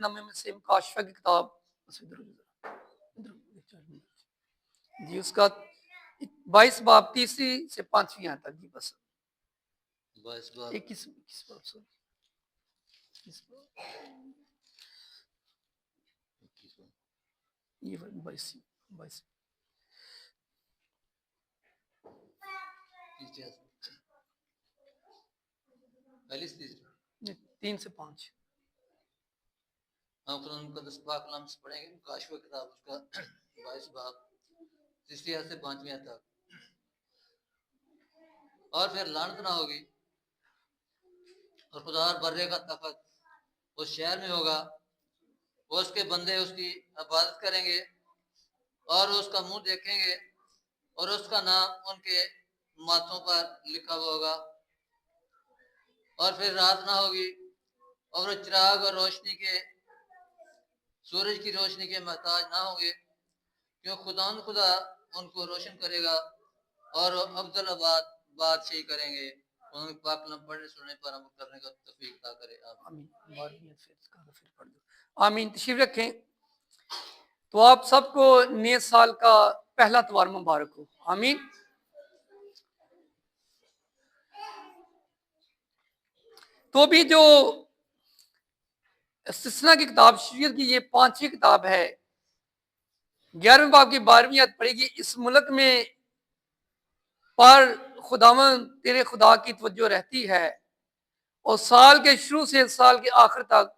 नामे में से मुकाशफा की किताब जी, उसका 22 बाब 3 से 5वीं आयत तक जी, बस 22 बाब 21 बाब सॉरी 22 3 से 5 हम कुरान मुकद्दस पाक कलाम से पढ़ेंगे मुकाशफा किताब उसका 22 बाब 3 से 5वीं आयत तक। और फिर लानत ना होगी और खुदा बर्रे का तख्त उस शहर में होगा, वो उसके बंदे उसकी इबादत करेंगे और उसका मुंह देखेंगे और उसका नाम उनके माथों पर लिखा हुआ होगा। और फिर रात ना होगी और चिराग और रोशनी के सूरज की रोशनी के मोहताज ना होंगे, क्यों खुदा उनको रोशन करेगा और अब्दुल आबाद बादशाही करेंगे। उन्होंने पाक कलाम पढ़ने सुनने पर अमल करने का तौफीक अता करे। आमीन। तशरीफ रखें। तो आप सबको नए साल का पहला त्योहार मुबारक हो। आमीन। तो भी जो इस्तिस्ना की किताब शरीयत की ये 5वीं किताब है, 11वें बाब की 12वीं आयत पड़ेगी। इस मुल्क में पर खुदावन तेरे खुदा की तवज्जो रहती है और साल के शुरू से साल के आखिर तक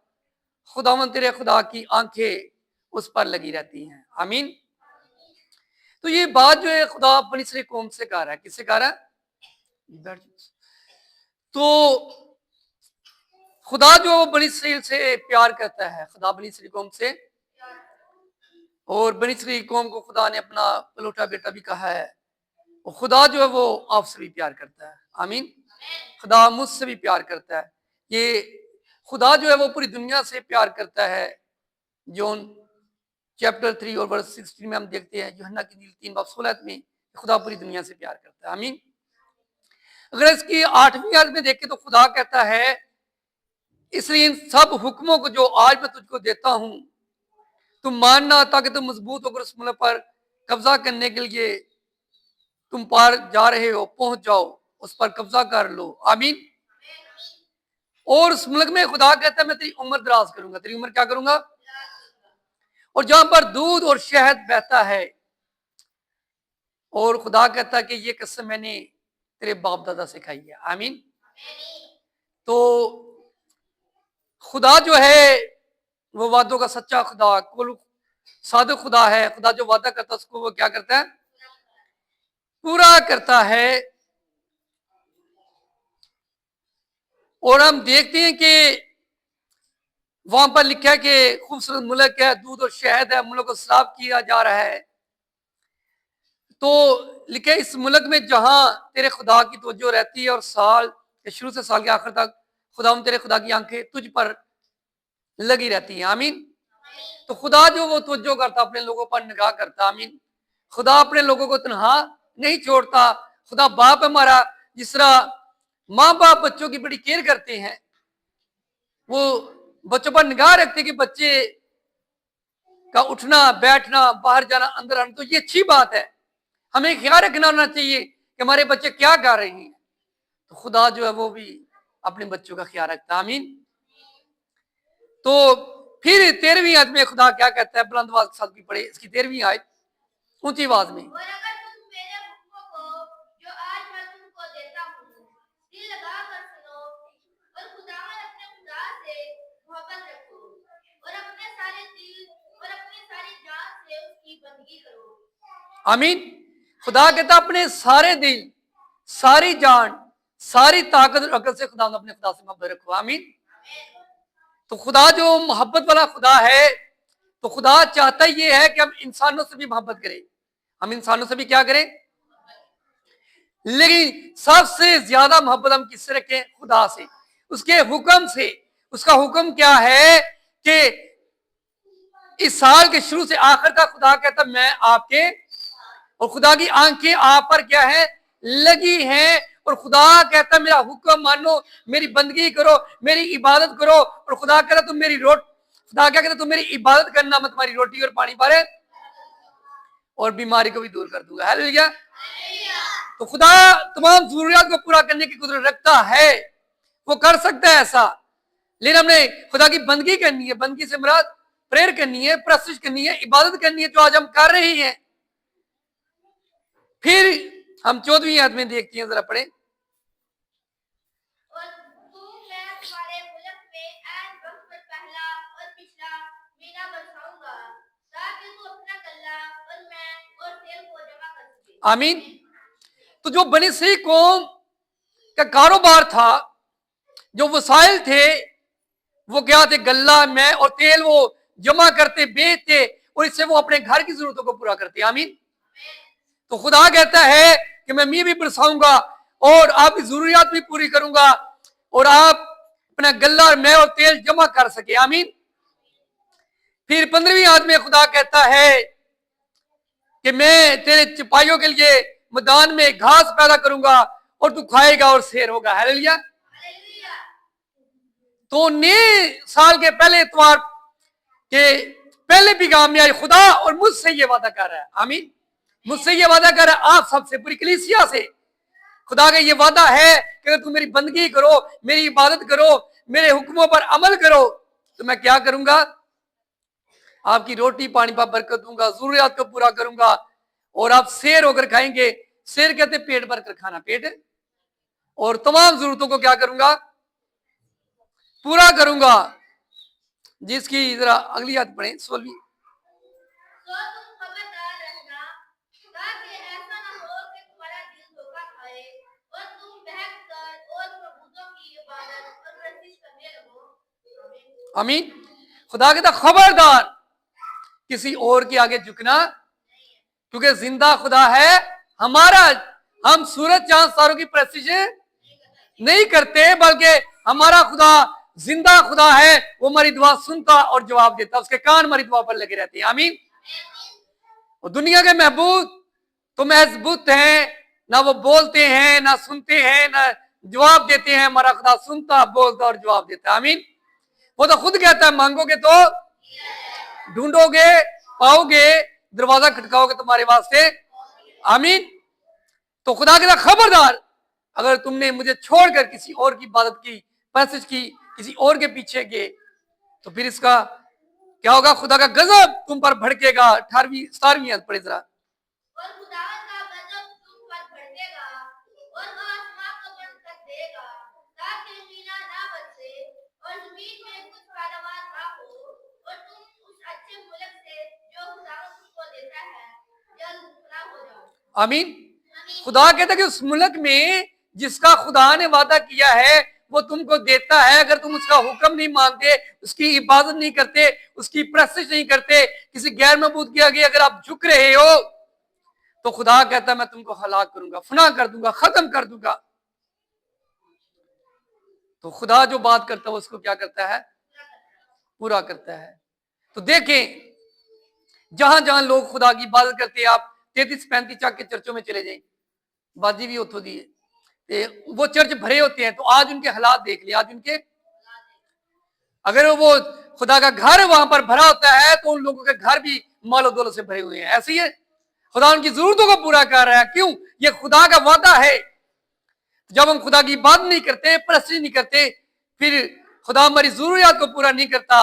खुदावन तेरे खुदा की आंखें उस पर लगी रहती हैं। आमीन। तो ये बात जो है खुदा बनी इसराइल कौम से कह रहा है, किससे कह रहा है? तो खुदा जो वो बनी इसराइल से प्यार करता है, खुदा बनी इसराइल कौम से, और बनी इसराइल कौम को खुदा ने अपना पलोटा बेटा भी कहा है। और खुदा जो है वो आपसे भी प्यार करता है। आमीन। खुदा मुझसे भी प्यार करता है। ये खुदा जो है वो पूरी दुनिया से प्यार करता है। जोन चैप्टर 3 और वर्स 16 में हम देखते हैं, यूहन्ना की इंजील 3 बाब 16 में खुदा पूरी दुनिया से प्यार करता है। आमीन। अगर इसकी 8वीं आयत में देखें तो खुदा कहता है, इसलिए इन सब हुक्मों को जो आज मैं तुझको देता हूं तुम मानना, ताकि तुम मजबूत होकर उस मुल्क पर कब्जा करने के लिए तुम पार जा रहे हो पहुंच जाओ, उस पर कब्जा कर लो। आमीन। और उस मुल्क में खुदा कहता है मैं तेरी उम्र दराज करूंगा। तेरी उम्र क्या करूंगा? और जहां पर दूध और शहद बहता है। और खुदा कहता है कि ये कसम मैंने तेरे बाप दादा से खाई है। आमीन। तो खुदा जो है वो वादों का सच्चा खुदा, कुल सादुक खुदा है। खुदा जो वादा करता है उसको वो क्या करता है? पूरा करता है। और हम देखते हैं कि वहां पर लिखा है कि खूबसूरत मुल्क है, दूध और शहद है, मुल्क को साफ किया जा रहा है। तो लिखे इस मुल्क में जहां तेरे खुदा की तवज्जो रहती है और साल के शुरू से साल के आखिर तक खुदा तेरे खुदा की आंखें तुझ पर लगी रहती हैं। आमीन। तो खुदा जो वो तवज्जो करता, अपने लोगों पर निगाह करता। आमीन। खुदा अपने लोगों को तनहा नहीं छोड़ता। खुदा बाप हमारा, जिस तरह माँ बाप बच्चों की बड़ी केयर करते हैं, वो बच्चों पर निगाह रखते कि बच्चे का उठना बैठना बाहर जाना अंदर आना, तो ये अच्छी बात है। हमें ख्याल रखना होना चाहिए कि हमारे बच्चे क्या कर रहे हैं। तो खुदा जो है वो भी अपने बच्चों का ख्याल रखता है। आमीन। तो फिर 13वीं आयत में खुदा क्या कहता है? बुलंद आवाज के साथ भी पढ़े इसकी 13वीं आयत ऊंची आवाज में। आमीन। खुदा कहता अपने सारे दिल, सारी जान, सारी ताकत और अकल से खुदा अपने खुदा से मोहब्बत रखो। आमीन। तो खुदा जो मोहब्बत वाला खुदा है, तो खुदा चाहता ये है कि हम इंसानों से भी मोहब्बत करें। हम इंसानों से भी क्या करें? लेकिन सबसे ज्यादा मोहब्बत हम किससे रखें? खुदा से, उसके हुक्म से। उसका हुक्म क्या है कि इस साल के शुरू से आखिर तक खुदा कहता मैं आपके, और खुदा की आंखें आप पर क्या है? लगी हैं। और खुदा कहता मेरा हुक्म मानो, मेरी बंदगी करो, मेरी इबादत करो। और खुदा कहता तुम मेरी खुदा क्या कहता है, तुम मेरी इबादत करना, मैं तुम्हारी रोटी और पानी पर और बीमारी को भी दूर कर दूंगा। हालेलुया। तो खुदा तमाम जरूरियात को पूरा करने की कुदरत रखता है, वो कर सकता है ऐसा, लेकिन हमने खुदा की बंदगी करनी है। बंदगी से मुराद प्रेयर करनी है, प्रस्तुत करनी है, इबादत करनी है, जो आज हम कर रहे हैं। फिर हम 14वीं आयत में देखते हैं, जरा पढ़े। आमीन। तो जो बनी इसराइल कौम का कारोबार था, जो वसाइल थे, वो क्या थे? गल्ला, मैं और तेल वो जमा करते, बेचते, और इससे वो अपने घर की जरूरतों को पूरा करते। आमीन। तो खुदा कहता है कि मैं मी भी बरसाऊंगा और आपकी जरूरियात भी पूरी करूंगा, और आप अपना गल्ला, मैं और तेल जमा कर सके। आमीन। फिर 15वीं आयत में खुदा कहता है कि मैं तेरे सिपाहियों के लिए मैदान में घास पैदा करूंगा और तू खाएगा और शेर होगा। हालेलुया। तो नए साल के पहले इतवार के पहले पैगाम में आई खुदा और मुझसे ये वादा कर रहा है। आमीन। मुझसे ये वादा कर रहा है, आप सबसे, पूरी कलीसिया से खुदा का ये वादा है कि अगर तुम मेरी बंदगी करो, मेरी इबादत करो, मेरे हुक्मों पर अमल करो, तो मैं क्या करूंगा? आपकी रोटी पानी पर बरकत दूंगा, जरूरियात को पूरा करूंगा, और आप शेर होकर खाएंगे। शेर कहते पेट भर कर खाना, पेट, और तमाम जरूरतों को क्या करूंगा? पूरा करूंगा। जिसकी जरा अगली आयत पढ़े, 16वीं। आमीन। खुदा कहता खबरदार किसी और के आगे झुकना, क्योंकि जिंदा खुदा है हमारा। हम सूरज चांद तारों की प्रस्तिश नहीं करते, बल्कि हमारा खुदा जिंदा खुदा है। वो हमारी दुआ सुनता और जवाब देता, उसके कान हमारी दुआ पर लगे रहते हैं। आमीन। और दुनिया के महबूब तो महज बुत हैं, ना वो बोलते हैं, ना सुनते हैं, ना जवाब देते हैं। हमारा खुदा सुनता, बोलता और जवाब देता। आमीन। वो तो खुद कहता है, मांगोगे तो ढूंढोगे पाओगे, दरवाजा खटकाओगे तुम्हारे वास्ते। आमीन। तो खुदा कहता खबरदार, अगर तुमने मुझे छोड़कर किसी और की इबादत की, पैसेज की, किसी और के पीछे गए, तो फिर इसका क्या होगा? खुदा का गजब तुम पर भड़केगा। 18वीं 17वीं आयत पढ़े जरा। आमीन। खुदा कहता है कि उस मुल्क में जिसका खुदा ने वादा किया है वो तुमको देता है। अगर तुम उसका हुक्म नहीं मानते, उसकी इबादत नहीं करते, उसकी प्रस्तिश नहीं करते, किसी गैर मबूद के आगे अगर आप झुक रहे हो, तो खुदा कहता है मैं तुमको हलाक करूंगा, फना कर दूंगा, खत्म कर दूंगा। तो खुदा जो बात करता है उसको क्या करता है? पूरा करता है। तो देखें, जहां जहां लोग खुदा की इबादत करते हैं, आप 33-35 चाक के चर्चों में चले जाएं, बाजी भी उतो दी है, वो चर्च भरे होते हैं। तो आज उनके हालात देख लिया, आज उनके, अगर वो खुदा का घर वहां पर भरा होता है तो उन लोगों के घर भी मालो दौलत से भरे हुए हैं। ऐसे ही है, खुदा उनकी जरूरतों को पूरा कर रहा है। क्यों? ये खुदा का वादा है। जब हम खुदा की बात नहीं करते, प्रस्तुत नहीं करते, फिर खुदा हमारी जरूरियात को पूरा नहीं करता,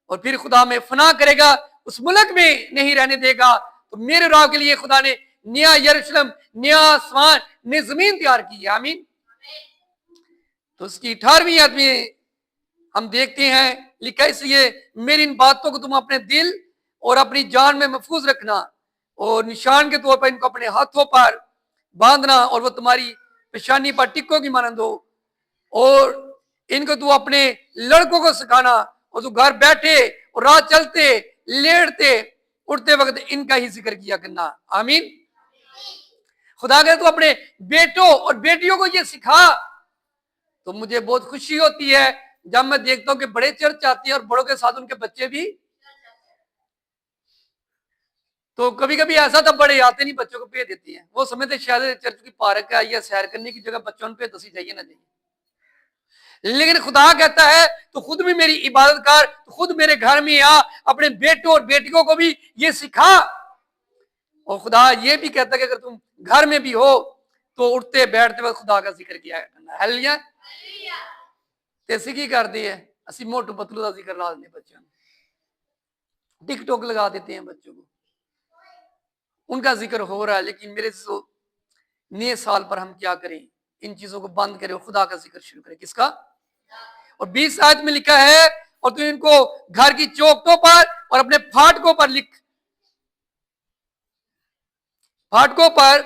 और फिर खुदा में फना करेगा, उस मुल्क में नहीं रहने देगा। तो मेरे राह के लिए खुदा ने नया यरूशलेम, नया आसमान, नई जमीन तैयार की है। आमीन। तो उसकी 18वीं आयत में हम देखते हैं लिखा, इसलिए मेरी इन बातों को तुम अपने दिल और अपनी जान में महफूज रखना, और निशान के तौर पर इनको अपने हाथों पर बांधना, और वो तुम्हारी पेशानी पर टिक्कों की मानंद हो, और इनको तू अपने लड़कों को सिखाना, और तू घर बैठे और राह चलते, लेटते, उठते वक्त इनका ही जिक्र किया करना। आमीन। खुदा कहता तू अपने बेटों और बेटियों को ये सिखा। तो मुझे बहुत खुशी होती है जब मैं देखता हूं कि बड़े चर्च आते हैं और बड़ों के साथ उनके बच्चे भी। तो कभी कभी ऐसा तो बड़े आते नहीं, बच्चों को भेज देती हैं। वो समझते शायद चर्च की पार्क है या सैर करने की जगह, बच्चों पे दसी जाइए ना जाइए। लेकिन खुदा कहता है तो खुद भी मेरी इबादत कर, तो खुद मेरे घर में आ, अपने बेटों और बेटियों को भी ये सिखा। और खुदा ये भी कहता है कि अगर तुम घर में भी हो तो उठते बैठते वक्त खुदा का जिक्र किया करना। हालेलुया। ते असी की करते हैं, असी मोटू पतलू का जिक्र ला देते बच्चों को, टिकटॉक लगा देते हैं बच्चों को, उनका जिक्र हो रहा है। लेकिन मेरे तो नए साल पर हम क्या करें, इन चीजों को बंद करें और खुदा का जिक्र शुरू करें। किसका? और 20 आयत में लिखा है, और तू इनको घर की चौखटों पर और अपने फाटकों पर लिख, फाटकों पर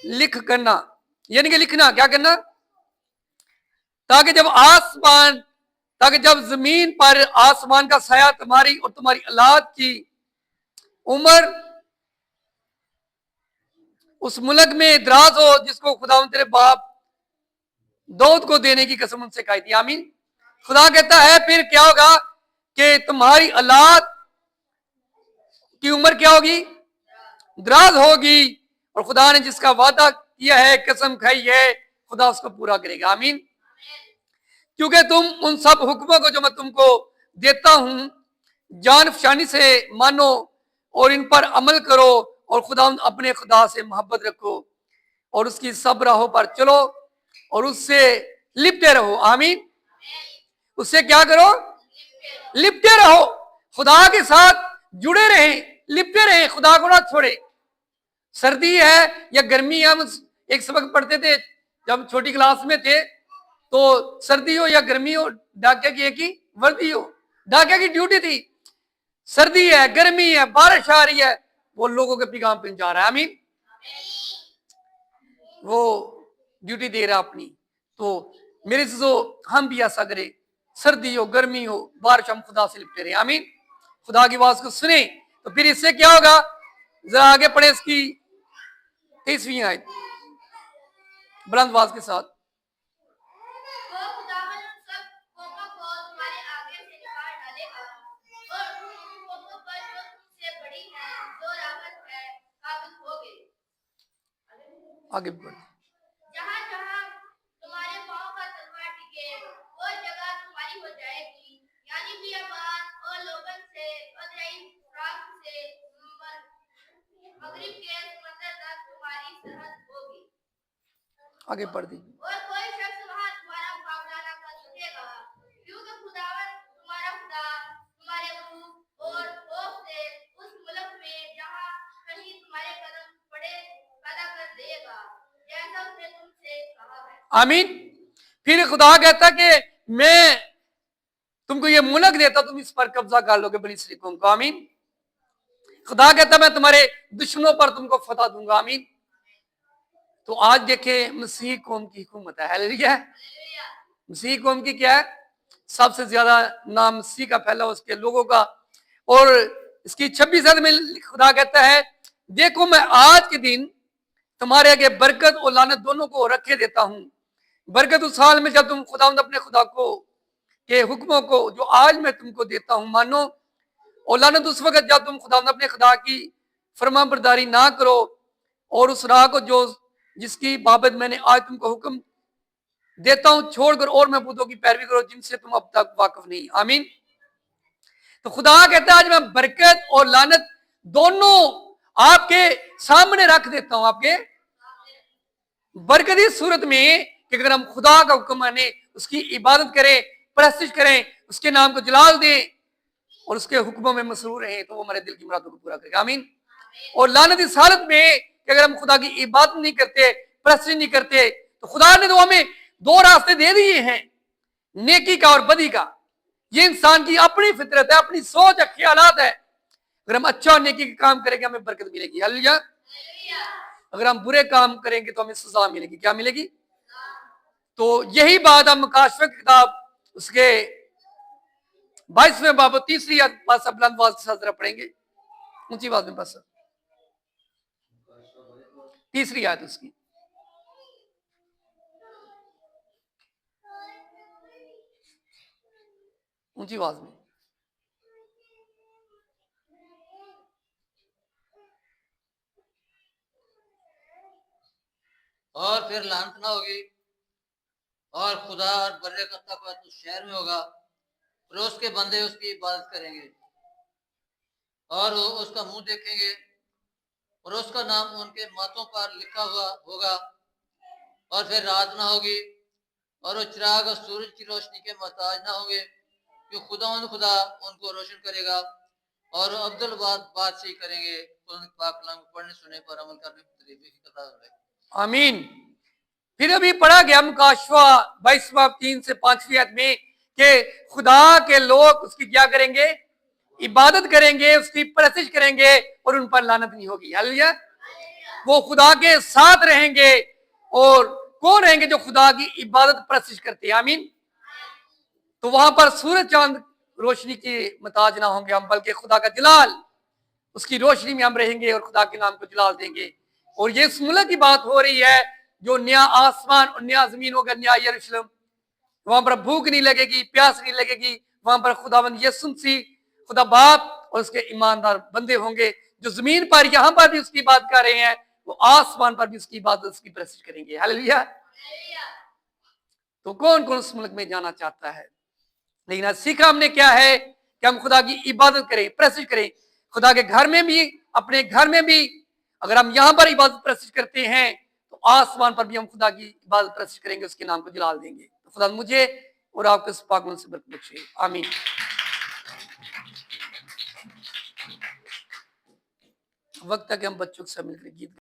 लिख करना, यानी कि लिखना क्या करना, ताकि जब जमीन पर आसमान का साया तुम्हारी और तुम्हारी औलाद की उम्र उस मुल्क में दराज हो जिसको खुदा तेरे बाप दाऊद को देने की कसम उनसे कही थी। आमीन। खुदा कहता है फिर क्या होगा कि तुम्हारी औलाद की उम्र क्या होगी, दराज होगी, और खुदा ने जिसका वादा किया है, कसम खाई है, खुदा उसको पूरा करेगा। आमीन। क्योंकि तुम उन सब हुक्मों को जो मैं तुमको देता हूं जान फशानी से मानो और इन पर अमल करो, और खुदा अपने खुदा से मोहब्बत रखो और उसकी सब राहों पर चलो और उससे लिपटे रहो। आमीन। उससे क्या करो, लिपटे रहो, खुदा के साथ जुड़े रहें, लिपटे रहें, खुदा को ना छोड़े। सर्दी है या गर्मी है, हम एक सबक पढ़ते थे जब छोटी क्लास में थे, तो सर्दी हो या गर्मी हो, डाकिया की एक ही वर्दी हो, डाकिया की ड्यूटी थी। सर्दी है, गर्मी है, बारिश आ रही है, वो लोगों के पैगाम पहुंचा रहा है। आमीन। वो ड्यूटी दे रहा अपनी। तो मेरे से तो हम भी ऐसा करें, सर्दी हो गर्मी हो बारिश, हम खुदा से लिपटे रहे। आमीन। खुदा की आवाज को सुने, तो फिर इससे क्या होगा, जरा आगे पढ़े इसकी 23वीं आयत बुलंद आवाज के साथ। आगे बढ़, जहाँ जहाँ तुम्हारे पांव का तलवार टिके वो जगह तुम्हारी हो जाएगी, यानी बियाबान और लोबन से अदरई रात से मगरिब के समंदर तक तुम्हारी सरहद होगी। आगे बढ़ दी। और कोई शख्स वहाँ तुम्हारा मुकाबला न कर सकेगा, क्योंकि खुदावन तुम्हारा खुदा तुम्हारे मुंह और खौफ से उस मुल्क में जहाँ कहीं तुम्हारे कदम पड़े पैदा कर देगा, जैसा उसने तुमसे कहा है। आमीन। फिर खुदा कहता कि मैं तुमको ये मुल्क देता, तुम इस पर कब्जा कर लोगे बनी इसराइल कौम को। आमीन। खुदा कहता मैं तुम्हारे दुश्मनों पर तुमको फतह दूंगा। आमीन। तो आज देखे मसीह कौम की हुकूमत है। हालेलुया। मसीह कौम की क्या है, सबसे ज्यादा नाम मसीह का फैला उसके लोगों का। और इसकी 26 आयत में खुदा कहता है, देखो मैं आज के दिन तुम्हारे आगे बरकत और लानत दोनों को रखे देता हूं। बरकत उस हाल में जब तुम खुदा अपने खुदा को के हुक्मों को जो आज मैं तुमको देता हूं मानो, और लानत उस वक्त जब तुम खुदा अपने खुदा की फरमाबरदारी ना करो और उस राह को जो जिसकी बाबत मैंने आज तुमको हुक्म देता हूं छोड़कर और महबूदों की पैरवी करो जिनसे तुम अब तक वाकिफ नहीं। आमीन। तो खुदा कहता है आज मैं बरकत और लानत दोनों आपके सामने रख देता हूं। आपके बरकत इस सूरत में कि अगर हम खुदा का हुक्म माने, उसकी इबादत करें, प्रस्तिश करें, उसके नाम को जलाल दें और उसके हुक्मों में मसरूर रहें, तो वो हमारे दिल की मुरादों को पूरा करेगा। आमीन। और लानत इस हालत में कि अगर हम खुदा की इबादत नहीं करते, प्रस्तिश नहीं करते, तो खुदा ने तो हमें दो रास्ते दे दिए हैं, नेकी का और बदी का। ये इंसान की अपनी फितरत है, अपनी सोच है, ख्यालात है। अगर हम अच्छा और नेकी का काम करेंगे हमें बरकत मिलेगी। हालेलुया। अगर हम बुरे काम करेंगे तो हमें सजा मिलेगी। क्या मिलेगी? तो यही बात हम मुकाशफे की किताब उसके 22वें बाब 3री आयत पासा बुलंद आवाज के साथ जरा पढ़ेंगे, ऊंची आवाज में पासा 3री आयत उसकी। ऊंची आवाज में। और फिर लानत ना होगी और खुदा और बर्रे का तकवा उस शहर में होगा और उसके बंदे उसकी इबादत करेंगे और वो उसका मुंह देखेंगे और उसका नाम उनके माथों पर लिखा हुआ होगा और फिर रात ना होगी और वो चिराग और सूरज की रोशनी के मोहताज ना होंगे क्योंकि खुदा उनको रोशन करेगा और अब्दुल बात सही करेंगे। पाक कलाम को पढ़ने सुनने पर अमल करने की तरीके की कतार है। आमीन। फिर अभी पढ़ा गया मुकाशवा 22 से 5वीं आयत में कि खुदा के लोग उसकी क्या करेंगे, इबादत करेंगे, उसकी परस्तिश करेंगे और उन पर लानत नहीं होगी। हालेलुया। वो खुदा के साथ रहेंगे और कौन रहेंगे? जो खुदा की इबादत परस्तिश करते हैं। आमीन। तो वहां पर सूरज चांद रोशनी की मोहताज ना होंगे हम, बल्कि खुदा का जलाल, उसकी रोशनी में हम रहेंगे और खुदा के नाम को जलाल देंगे। और ये इस मुल्क की बात हो रही है जो नया आसमान और नया जमीन होगा, नया यरूशलेम। वहां पर भूख नहीं लगेगी, प्यास नहीं लगेगी। वहां पर खुदावंद यीशु मसीह, खुदा बाप और उसके ईमानदार बंदे होंगे जो जमीन पर यहां पर भी उसकी बात कर रहे हैं, वो आसमान पर भी उसकी इबादत, उसकी परस्तिश करेंगे। हालेलुया। तो कौन कौन उस मुल्क में जाना चाहता है? लेकिन आज सीखा हमने क्या है कि हम खुदा की इबादत करें, परस्तिश करें। खुदा के घर में भी, अपने घर में भी अगर हम यहां पर इबादत परस्तिश करते हैं तो आसमान पर भी हम खुदा की इबादत परस्तिश करेंगे, उसके नाम को जलाल देंगे। तो खुदा मुझे और आपको इस पाक से बरकत बख्शे। आमीन। वक्त तक हम बच्चों के साथ मिलकर गीत